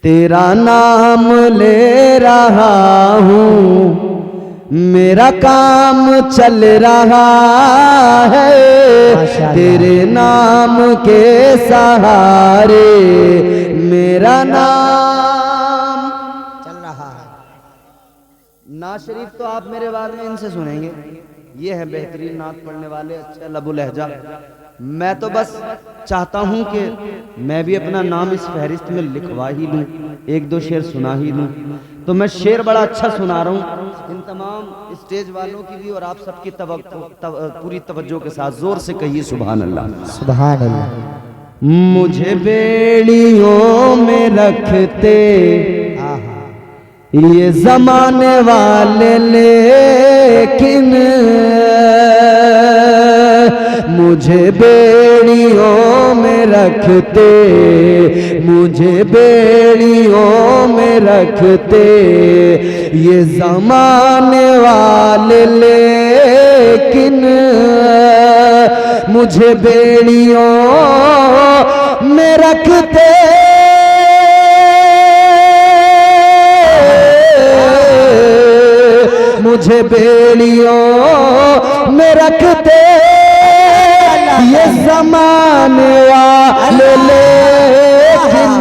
Speaker 1: तेरा नाम ले रहा हूँ, मेरा काम चल रहा है। तेरे नाम के सहारे मेरा नाम
Speaker 2: चल रहा है।
Speaker 1: नात शरीफ तो आप मेरे बाद में इनसे सुनेंगे, ये है बेहतरीन नात पढ़ने वाले, अच्छा लबो लहजा। मैं तो बस चाहता हूं कि मैं भी अपना नाम इस फहरिस्त में लिखवा ही लूं, एक दो शेर सुना ही लूं। तो मैं शेर बड़ा अच्छा सुना रहा हूं इन तमाम स्टेज वालों की भी, और आप सबकी पूरी तवज्जो के साथ जोर से कहिए सुभान अल्लाह।
Speaker 2: सुभान अल्लाह।
Speaker 1: मुझे बेड़ियों में रखते ये जमाने वाले, लेकिन मुझे बेड़ियों में रखते, मुझे बेड़ियों में रखते ये जमाने वाले, लेकिन मुझे बेड़ियों में रखते मुझे बेड़ियों में रखते ये ज़माने वाले, लेकिन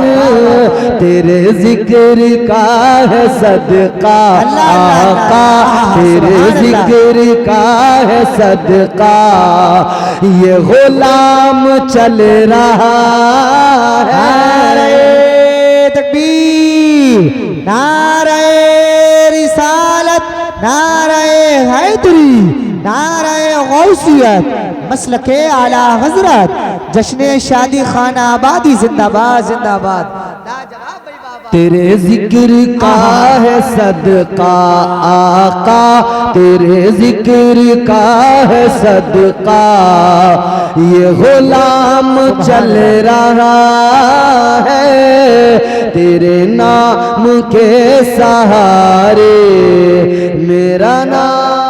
Speaker 1: तेरे जिक्र का है सदका आका, तेरे जिक्र का है सदका ये गुलाम चल रहा है।
Speaker 2: नारे तकबीर, नारे रिसालत, नारे हैदरी, नारे गौसियत, मसलके आला हजरत, जश्न शादी खाना आबादी जिंदाबाद जिंदाबाद।
Speaker 1: तेरे जिक्र का है सदका आका, तेरे जिक्र का है सदका ये गुलाम चल रहा है। तेरे नाम के सहारे मेरा नाम